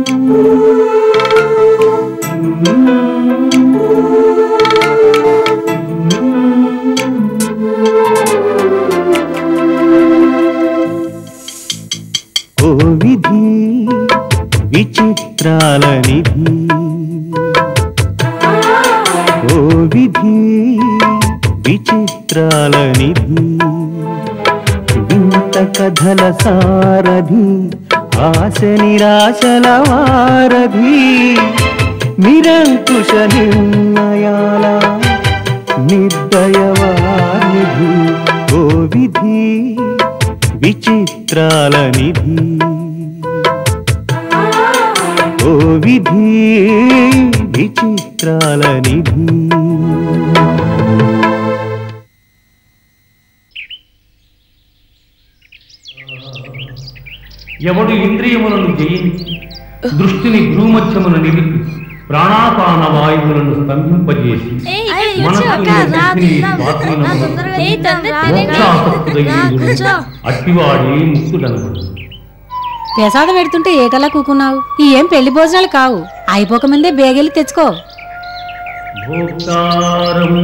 ఓ విధి విచిత్రాల నిధి, ఓ విధి విచిత్రాల నిధి, వింత కథల సారథి, ఆశ నిరాశల వారధి, నిరంకుశ నిర్ణయాల నిర్దయవానిధి, ఓ విధి విచిత్రాల నిధి, ఓ విధి విచిత్రాల నిధి. ఎవడు ఇంద్రియములను జయించి దృష్టిని భూమధ్యమున నిలిపి ప్రాణాపాన వాయువులను స్తంభింపజేసి అట్టివాడే ముక్తుడనబడు. ప్రసాదం పెడుతుంటే ఏటలా కూకున్నావు? ఈ ఏం పెళ్లి భోజనాలు కావు, అయిపోకముందే బేగెళ్ళి తెచ్చుకో. భోక్తారం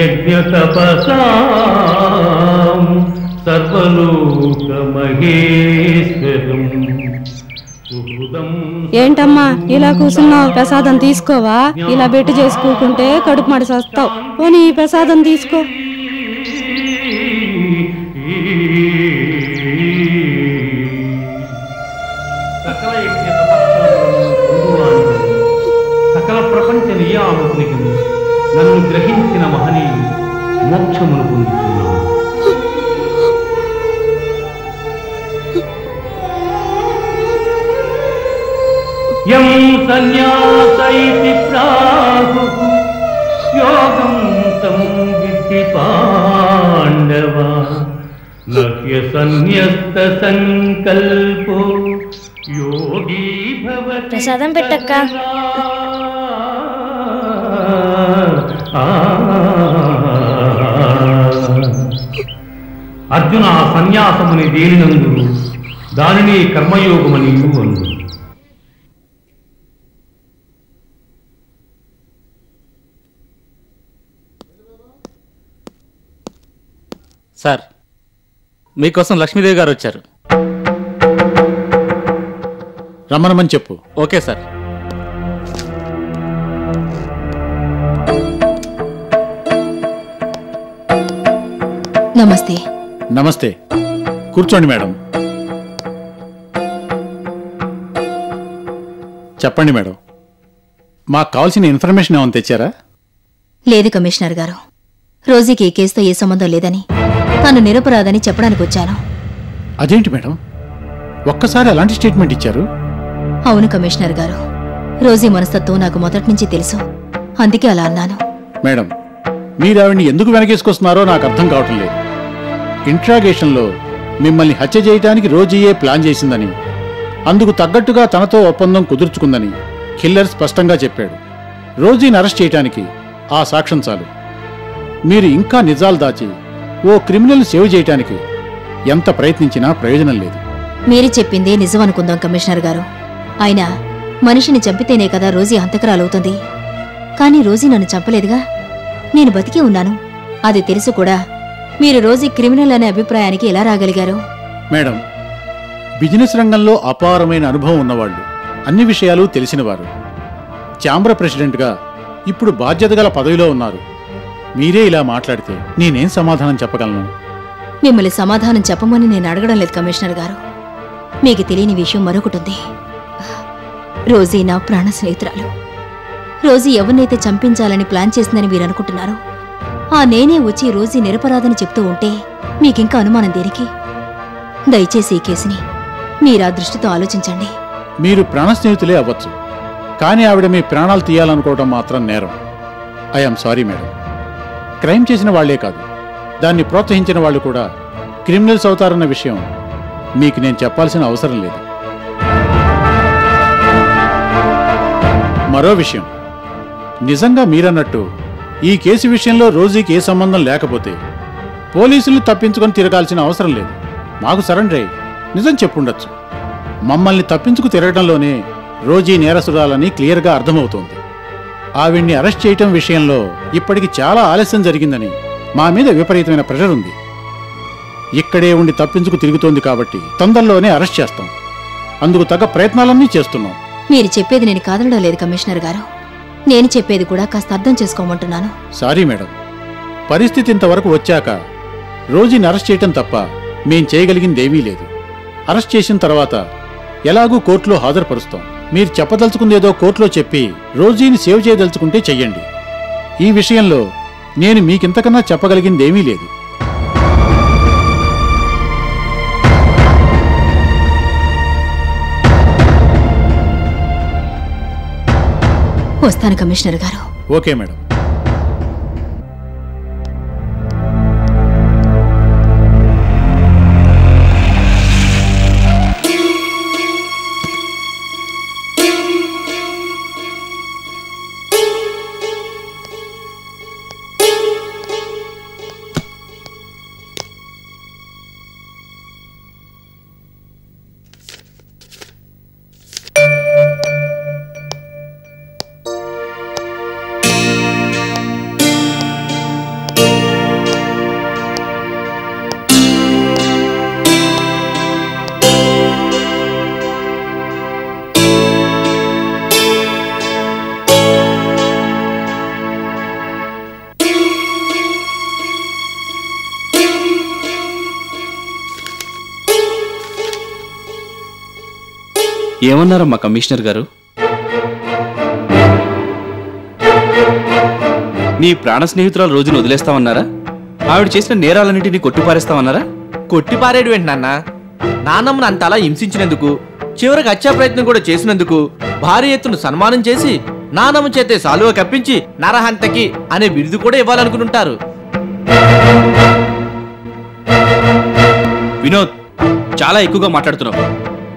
యజ్ఞ తపసాం సర్వలోక మహేశ్వరం. ఏంటమ్మా ఇలా కూర్చున్నావు? ప్రసాదం తీసుకోవా? ఇలా బెట్టు చేసుకుంటే కడుపు మడిసి వస్తావు. పోనీ ఈ ప్రసాదం తీసుకో. సకల ప్రపంచ నియామకునికి నన్ను గ్రహించిన మహనీయులు మోక్షమును పొందుతున్నాను. యం సన్యాసైతి ప్రాహుః యోగం తం విద్ధి పాండవ, నహ్య సన్యస్త సంకల్పో యోగీ భవతి. ప్రసాదం పెట్టక్క. అర్జున, సన్యాసముని దేనినందు దానిని కర్మయోగమని అను. సార్, మీకోసం లక్ష్మీదేవి గారు వచ్చారు. రమ్మనమని చెప్పు. Okay sir. నమస్తే. నమస్తే, కూర్చోండి మేడం. చెప్పండి మేడం, మాకు కావాల్సిన ఇన్ఫర్మేషన్ ఏమైనా తెచ్చారా? లేదు కమిషనర్ గారు, రోజీకి ఈ కేసుతో ఏ సంబంధం లేదని, తాను నిరపరాధని చెప్పడానికి వచ్చాను. అదేంటి మేడం, ఒక్కసారి అలాంటి స్టేట్మెంట్ ఇచ్చారు? అవును కమిషనర్ గారు, రోజీ మనస్తత్వం నాకు మొదటి నుంచి తెలుసు, అందుకే అలా అన్నాను. మేడం, మీరు ఆవిడ్ని ఎందుకు వెనకేసుకొస్తున్నారో నాకు అర్థం కావటం లేదు. ఇంట్రాగేషన్లో మిమ్మల్ని హత్య చేయడానికి రోజీయే ప్లాన్ చేసిందని, అందుకు తగ్గట్టుగా తనతో ఒప్పందం కుదుర్చుకుందని కిల్లర్ స్పష్టంగా చెప్పాడు. రోజీని అరెస్ట్ చేయడానికి ఆ సాక్ష్యం చాలు. మీరు ఇంకా నిజాలు దాచి ఓ క్రిమినల్ సేవ్ చేయటానికి ఎంత ప్రయత్నించినా ప్రయోజనం లేదు. మీరు చెప్పిందే నిజం అనుకుందాం కమిషనర్ గారు. అయినా మనిషిని చంపితేనే కదా రోజీ హంతకురాలవుతుంది. కానీ రోజీ నన్ను చంపలేదుగా, నేను బతికే ఉన్నాను. అది తెలుసు కూడా మీరు రోజీ క్రిమినల్ అనే అభిప్రాయానికి ఎలా రాగలిగారు? మేడం, బిజినెస్ రంగంలో అపారమైన అనుభవం ఉన్నవాళ్లు, అన్ని విషయాలు తెలిసినవారు, ఛాంబర్ ప్రెసిడెంట్గా ఇప్పుడు బాధ్యత గల పదవిలో ఉన్నారు. మీరే ఇలా మాట్లాడితే నేనేం సమాధానం చెప్పగలను? మిమ్మల్ని సమాధానం చెప్పమని నేను అడగడం లేదు కమిషనర్ గారు. మీకు తెలియని విషయం మరొకటుంది. రోజీ నా ప్రాణ స్నేహితురాలు. రోజీ ఎవరినైతే చంపించాలని ప్లాన్ చేసిందని మీరు అనుకుంటున్నారు, ఆ నేనే వచ్చి రోజీ నిరపరాధని చెప్తూ ఉంటే మీకింకా అనుమానం దేనికి? దయచేసి ఈ కేసుని మీరా దృష్టితో ఆలోచించండి. మీరు ప్రాణ స్నేహితులే అవ్వచ్చు, కానీ ఆవిడ మీ ప్రాణాలు తీయాలనుకోవడం మాత్రం నేరం. I'm sorry madam. క్రైమ్ చేసిన వాళ్లే కాదు, దాన్ని ప్రోత్సహించిన వాళ్ళు కూడా క్రిమినల్స్ అవుతారన్న విషయం మీకు నేను చెప్పాల్సిన అవసరం లేదు. మరో విషయం, నిజంగా మీరన్నట్టు ఈ కేసు విషయంలో రోజీకి ఏ సంబంధం లేకపోతే పోలీసులు తప్పించుకొని తిరగాల్సిన అవసరం లేదు. మాకు సరెండర్ అయ్యి నిజం చెప్పుండొచ్చు. మమ్మల్ని తప్పించుకు తిరగడంలోనే రోజీ నేరస్తురాలని క్లియర్గా అర్థమవుతోంది. ఆవిడ్ని అరెస్ట్ చేయటం విషయంలో ఇప్పటికి చాలా ఆలస్యం జరిగిందని మా మీద విపరీతమైన ప్రెషర్ ఉంది. ఇక్కడే ఉండి తప్పించుకు తిరుగుతోంది కాబట్టి తొందరలోనే అరెస్ట్ చేస్తాం. అందుకు తగ్గ ప్రయత్నాలన్నీ చేస్తున్నాం. మీరు చెప్పేది నేను కాదనడం లేదు కమిషనర్ గారు. నేను చెప్పేది కూడా కాస్త అర్థం చేసుకోమంటున్నాను. సారీ మేడం, పరిస్థితి ఇంతవరకు వచ్చాక రోజీని అరెస్ట్ చేయటం తప్ప మేం చేయగలిగిందేమీ లేదు. అరెస్ట్ చేసిన తర్వాత ఎలాగూ కోర్టులో హాజరుపరుస్తాం. మీరు చెప్పదలుచుకుందేదో కోర్టులో చెప్పి రోజీని సేవ్ చేయదలుచుకుంటే చెయ్యండి. ఈ విషయంలో నేను మీకింతకన్నా చెప్పగలిగిందేమీ లేదు. వస్తాను కమిషనర్ గారు. Okay madam. ఏమన్నారమ్మా కమిషనర్ గారు? నీ ప్రాణ స్నేహితురాలు రోజును వదిలేస్తామన్నారా? ఆవిడ చేసిన నేరాలన్నింటినీ కొట్టిపారేస్తామన్నారా? కొట్టిపారేడు ఏంటి నాన్న? నాన్నమ్మను అంత అలా హింసించినందుకు, చివరికి హత్యా ప్రయత్నం కూడా చేసినందుకు భారీ ఎత్తున సన్మానం చేసి నానమ్మ చేతే సాలువ కప్పించి నరహంతకి అనే బిరుదు కూడా ఇవ్వాలనుకుంటారు. వినోద్, చాలా ఎక్కువగా మాట్లాడుతున్నావు.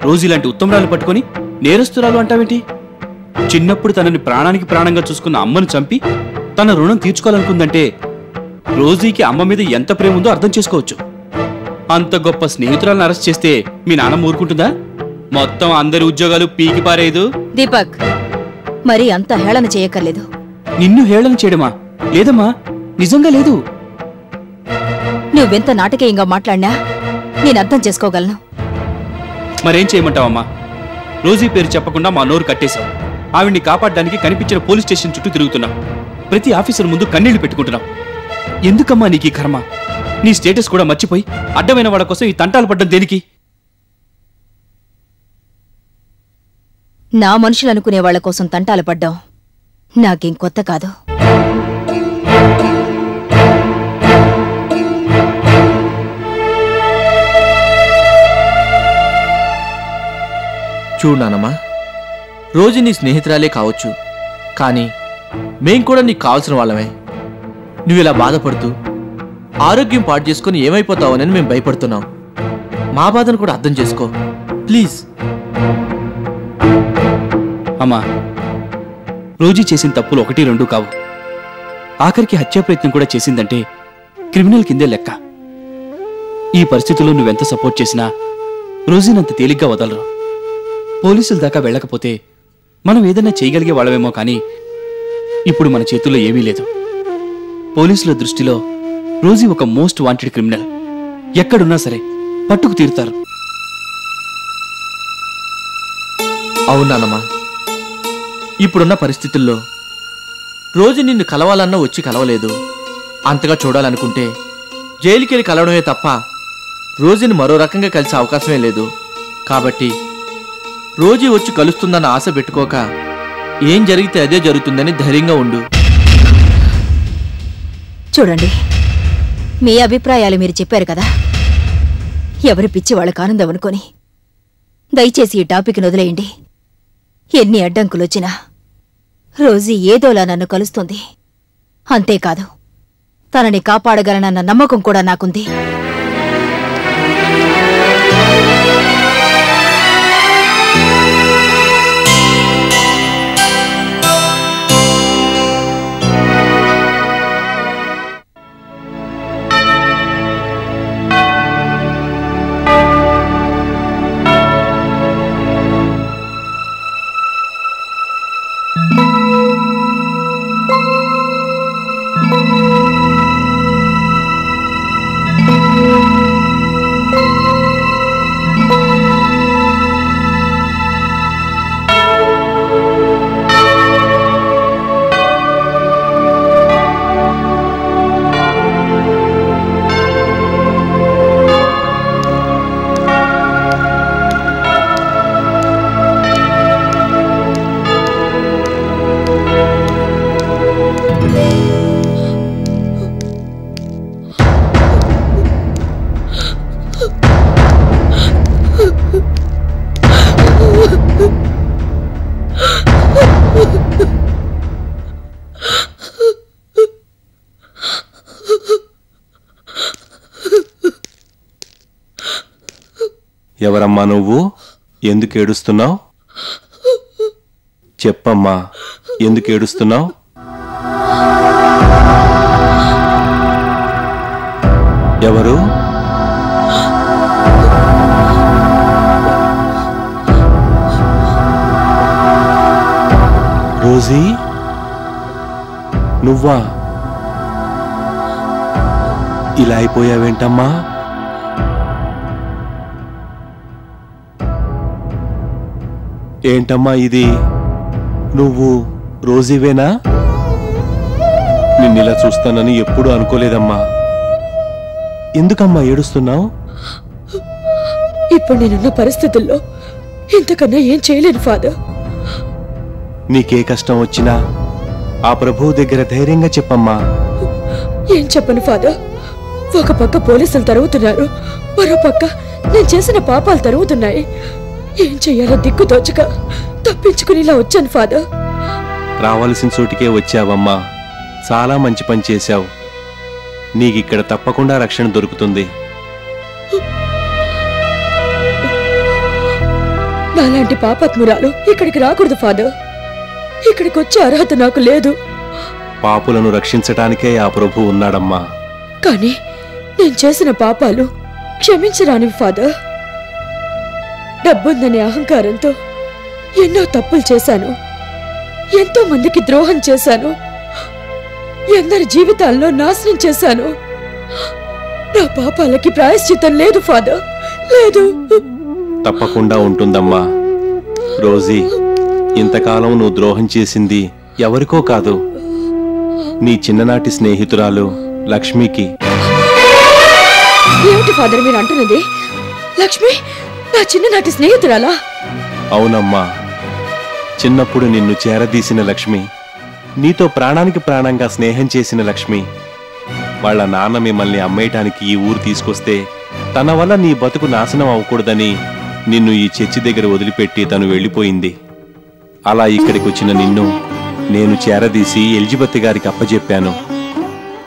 రోజు ఇలాంటి ఉత్తమరాలు పట్టుకొని నేరస్తురాలు అంటావేంటి? చిన్నప్పుడు తనని ప్రాణానికి ప్రాణంగా చూసుకున్న అమ్మను చంపి తన రుణం తీర్చుకోవాలనుకుందంటే రోజీకి అమ్మ మీద ఎంత ప్రేమ ఉందో అర్థం చేసుకోవచ్చు. అంత గొప్ప స్నేహితురాలను అరెస్ట్ చేస్తే మీ నాన్నమ్మ ఊరుకుంటుందా? మొత్తం అందరి ఉద్యోగాలు పీకి పారేదు. దీపక్, మరి అంత హేళన చేయక్కర్లేదు. నిన్ను హేళన చేయడమా? లేదమ్మా, నిజంగా లేదు. నువ్వెంత నాటకీయంగా మాట్లాడినా నేను అర్థం చేసుకోగలను. మరేం చేయమంటావమ్మా? రోజీ పేరు చెప్పకుండా మా నోరు కట్టేశావు. ఆవిడ్ని కాపాడడానికి కనిపించిన పోలీస్ స్టేషన్ చుట్టూ తిరుగుతున్నావు. ప్రతి ఆఫీసర్ ముందు కన్నీళ్లు పెట్టుకుంటున్నావు. ఎందుకమ్మా నీకు ఈ కర్మ? నీ స్టేటస్ కూడా మర్చిపోయి అడ్డమైన వాళ్ళ కోసం ఈ తంటాలు పడ్డం దేనికి? నా మనుషులు అనుకునే వాళ్ల కోసం తంటాలు పడ్డాం నాకేం కొత్త కాదు. చూడు నానమ్మా, రోజు నీ స్నేహితురాలే కావచ్చు, కానీ మేం కూడా నీకు కావాల్సిన వాళ్ళమే. నువ్వు ఇలా బాధపడుతూ ఆరోగ్యం పాడు చేసుకుని ఏమైపోతావోనని మేము భయపడుతున్నాం. మా బాధను కూడా అర్థం చేసుకో ప్లీజ్. అమ్మా, రోజీ చేసిన తప్పులు 1, 2 కావు. ఆఖరికి హత్యా ప్రయత్నం కూడా చేసిందంటే క్రిమినల్ కిందే లెక్క. ఈ పరిస్థితుల్లో నువ్వెంత సపోర్ట్ చేసినా రోజీనంత తేలిగ్గా వదలరు. పోలీసుల దాకా వెళ్ళకపోతే మనం ఏదైనా చేయగలిగే వాళ్ళమేమో, కానీ ఇప్పుడు మన చేతుల్లో ఏమీ లేదు. పోలీసుల దృష్టిలో రోజీ ఒక మోస్ట్ వాంటెడ్ క్రిమినల్. ఎక్కడున్నా సరే పట్టుకు తీరుతారు. అవునానమ్మా, ఇప్పుడున్న పరిస్థితుల్లో రోజు నిన్ను కలవాలన్నా వచ్చి కలవలేదు. అంతగా చూడాలనుకుంటే జైలుకెళ్ళి కలవడమే తప్ప రోజుని మరో రకంగా కలిసే అవకాశమే లేదు. కాబట్టి రోజీ వచ్చి కలుస్తుందన్న ఆశ పెట్టుకోక ఏం జరిగితే అదే జరుగుతుందని ధైర్యంగా ఉండు. చూడండి, మీ అభిప్రాయాలు మీరు చెప్పారు కదా. ఎవరి పిచ్చి వాళ్ళకి ఆనందం అనుకొని దయచేసి ఈ టాపిక్ని వదిలేయండి. ఎన్ని అడ్డంకులొచ్చినా రోజీ ఏదోలా నన్ను కలుస్తుంది. అంతేకాదు, తనని కాపాడగలనన్న నమ్మకం కూడా నాకుంది. ఎవరమ్మా నువ్వు? ఎందుకు ఏడుస్తున్నావు? చెప్పమ్మా, ఎందుకు ఏడుస్తున్నావు? ఎవరు? రోజీ, నువ్వా? ఇలా అయిపోయావేంటమ్మా? ఏంటమ్మా ఇది? నువ్వు రోజీవేనా? నిన్నిలా చూస్తానని ఎప్పుడూ అనుకోలేదమ్మా. ఎందుకమ్మా ఏడుస్తున్నావు? ఇప్పుడు నేనున్న పరిస్థితుల్లో ఇంతకన్నా ఏం చేయలేను ఫాదర్. నీకే కష్టం వచ్చినా ఆ ప్రభువు దగ్గర ధైర్యంగా చెప్పమ్మా. ఏం చెప్పను ఫాదర్? ఒక పక్క పోలీసులు తరుగుతున్నారు, మరో పక్క నేను చేసిన పాపాలు తరుగుతున్నాయి. ఏం చెయ్యాలో దిక్కు తోచక తప్పించుకుని ఇలా వచ్చాను ఫాదర్. రావాల్సిన చోటికే వచ్చావమ్మా. చాలా మంచి పని చేశావు. నీకిక్కడ తప్పకుండా రక్షణ దొరుకుతుంది. నాలాంటి పాపాత్మురాలు ఇక్కడికి రాకూడదు ఫాదర్. ఇక్కడికి వచ్చే అర్హత నాకు లేదు. పాపులను రక్షించటానికే ఆ ప్రభు ఉన్నాడమ్మా. కానీ నేను చేసిన పాపాలు క్షమించరానివి ఫాదర్. డబ్బుందనే అహంకారంతో ఎన్నో తప్పులు చేశాను. ఎంతో మందికి ద్రోహం చేశాను. ఎందరి జీవితాల్లో నాశనం చేశాను. నా పాపాలకి ప్రాయశ్చిత్తం లేదు ఫాదర్, లేదు. తప్పకుండా ఉంటుందమ్మా. రోజీ, ఇంతకాలం నువ్వు ద్రోహం చేసింది ఎవరికో కాదు, నీ చిన్ననాటి స్నేహితురాలు లక్ష్మికి. ఏమిటి ఫాదర్ మీరు అంటున్నది? లక్ష్మి నా చిన్ననాటి స్నేహితురాలా? అవునమ్మా. చిన్నప్పుడు నిన్ను చేరదీసిన లక్ష్మి, నీతో ప్రాణానికి ప్రాణంగా స్నేహం చేసిన లక్ష్మి, వాళ్ళ నాన్న మిమ్మల్ని అమ్మేయటానికి ఈ ఊరు తీసుకొస్తే తన వల్ల నీ బతుకు నాశనం అవ్వకూడదని నిన్ను ఈ చర్చి దగ్గర వదిలిపెట్టి తను వెళ్ళిపోయింది. అలా ఇక్కడికి వచ్చిన నిన్ను నేను చేరదీసి ఎలిజబెత్ గారికి అప్పజెప్పాను.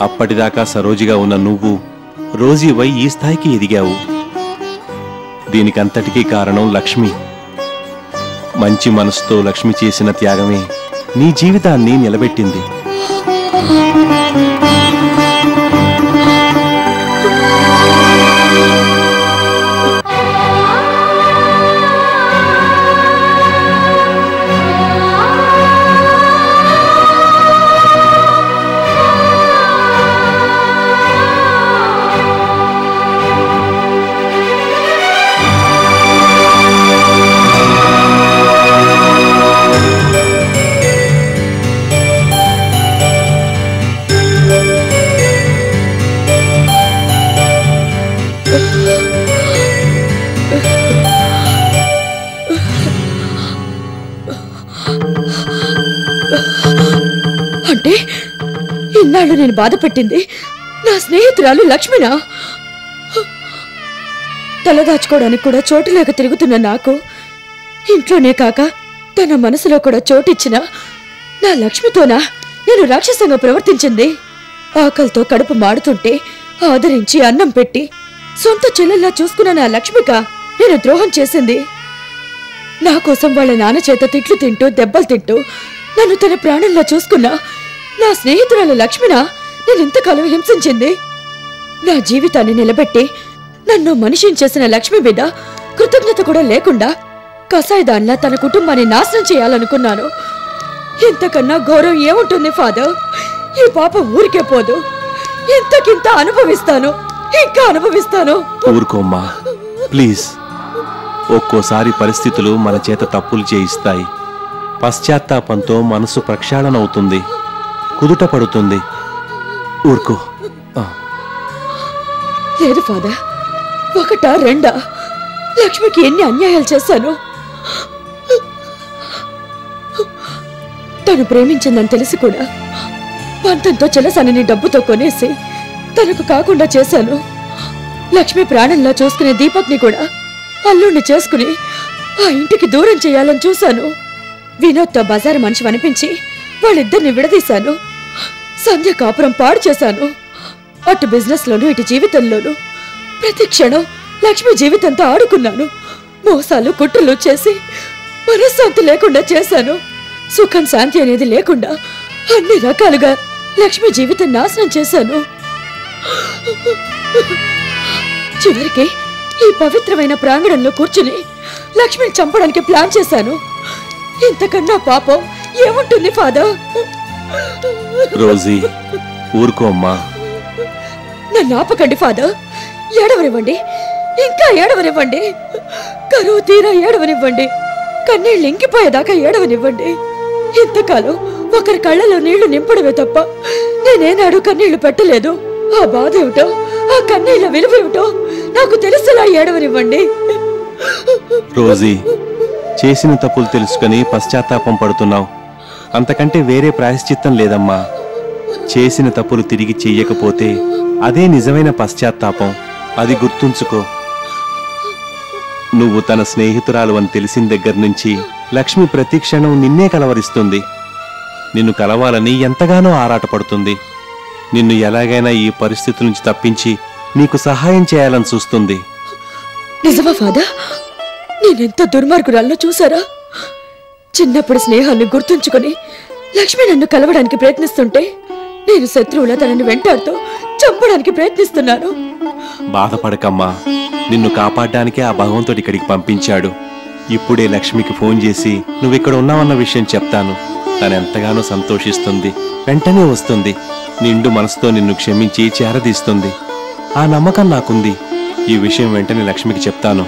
అప్పటిదాకా సరోజిగా ఉన్న నువ్వు రోజీవై ఈ స్థాయికి ఎదిగావు. దీనికంతటికీ కారణం లక్ష్మి. మంచి మనసుతో లక్ష్మి చేసిన త్యాగమే నీ జీవితాన్ని నిలబెట్టింది. అంటే ఇన్నాళ్ళు నేను బాధ పెట్టింది నా స్నేహితురాలు లక్ష్మినా? తలదాచుకోవడానికి కూడా చోటు లేక తిరుగుతున్న నాకు ఇంట్లోనే కాక తన మనసులో కూడా చోటిచ్చిన నా లక్ష్మితోనా నేను రాక్షసంగా ప్రవర్తించింది? ఆకలితో కడుపు మాడుతుంటే ఆదరించి అన్నం పెట్టి సొంత చెల్లెల్లా చూసుకున్న నా లక్ష్మిక నేను ద్రోహం చేసింది. నా కోసం వాళ్ళ నాన్న చేత తిట్లు తింటూ దెబ్బలు తింటూ నన్ను తన ప్రాణంలా చూసుకున్నా నా స్నేహితురాలు లక్ష్మినా నేను ఇంతకాలం హింసించింది? నా జీవితాన్ని నిలబెట్టి నన్ను మనిషిని చేసిన లక్ష్మి మీద కృతజ్ఞత కూడా లేకుండా కసాయిదాన్లా తన కుటుంబాన్ని నాశనం చేయాలనుకున్నాను. ఇంతకన్నా ఘోరం ఏముంటుంది ఫాదర్? ఈ పాప ఊరికే పోదు. ఇంతకింత అనుభవిస్తాను, ఇంకా అనుభవిస్తాను. ఊరుకోమ్మా ప్లీజ్. ఒక్కోసారి పరిస్థితులు మన చేత తప్పులు చేయిస్తాయి. పశ్చాత్తాపంతో మనసు ప్రక్షాళనవుతుంది, కుదుట పడుతుంది. ఊరుకో. లేదు ఫాదర్, ఒకటా రెండా లక్ష్మికి ఎన్ని అన్యాయాలు చేశాను. తను ప్రేమించిందని తెలిసి కూడా పంతంతో చెలసానని డబ్బుతో కొనేసి తనకు కాకుండా చేశాను. లక్ష్మి ప్రాణంలా చూసుకునే దీపక్ని కూడా అల్లుణ్ణి చేసుకుని ఆ ఇంటికి దూరం చేయాలని చూశాను. వినోద్తో బజారు మనిషి అనిపించి వాళ్ళిద్దరిని విడదీశాను. సంధ్య కాపురం పాడు చేశాను. అటు బిజినెస్ లోను ఇటు జీవితంలోను ప్రతి క్షణం లక్ష్మి జీవితంతో ఆడుకున్నాను. మోసాలు కుట్రలు చేసి మనశ్శాంతి లేకుండా చేశాను. సుఖం శాంతి అనేది లేకుండా అన్ని రకాలుగా లక్ష్మి జీవితం నాశనం చేశాను. చివరికి ఈ పవిత్రమైన ప్రాంగణంలో కూర్చుని లక్ష్మిని చంపడానికి ప్లాన్ చేశాను. ఇంతకన్నా పాపం ఏముంటుంది ఫాదర్? రోజీ, ఊరుకో అమ్మా. నన్ను ఆపకండి ఫాదర్. ఏడవనివ్వండి, ఇంకా ఏడవనివ్వండి. కరువు తీరా ఏడవనివ్వండి. కన్నీళ్ళు ఇంకిపోయేదాకా ఏడవనివ్వండి. ఇంతకాలం ఒకరి కళ్ళలో నీళ్లు నింపడమే తప్ప నేనేనాడు కన్నీళ్లు పెట్టలేదు. ఆ బాధ ఏమిటో, ఆ కన్నీళ్ల విలువ ఏమిటో నాకు తెలిసేలా ఏడవనివ్వండి. రోజీ, చేసిన తప్పులు తెలుసుకుని పశ్చాత్తాపం పడుతున్నావు. అంతకంటే వేరే ప్రాయశ్చిత్తం లేదమ్మా. చేసిన తప్పులు తిరిగి చెయ్యకపోతే అదే నిజమైన పశ్చాత్తాపం. అది గుర్తుంచుకో. నువ్వు తన స్నేహితురాలు అని తెలిసిన దగ్గర నుంచి లక్ష్మి ప్రతి క్షణం నిన్నే కలవరిస్తుంది. నిన్ను కలవాలని ఎంతగానో ఆరాటపడుతుంది. నిన్ను ఎలాగైనా ఈ పరిస్థితి నుంచి తప్పించి నీకు సహాయం చేయాలని చూస్తుంది. నిజమా ఫాదర్? నేనెంత దుర్మార్గురాల్లో చూసారా? చిన్నప్పుడు స్నేహాన్ని గుర్తుంచుకొని లక్ష్మి నన్ను కలవడానికి ప్రయత్నిస్తుంటే నేను శత్రువులా తనని వెంటాడుతూ చంపడానికి ప్రయత్నిస్తున్నాను. బాధపడకమ్మా. నిన్ను కాపాడడానికే ఆ భగవంతుడు ఇక్కడికి పంపించాడు. ఇప్పుడే లక్ష్మికి ఫోన్ చేసి నువ్విక్కడ ఉన్నావన్న విషయం చెప్తాను. తనెంతగానో సంతోషిస్తుంది. వెంటనే వస్తుంది. నిండు మనసుతో నిన్ను క్షమించి చేరదీస్తుంది. ఆ నమ్మకం నాకుంది. ఈ విషయం వెంటనే లక్ష్మికి చెప్తాను.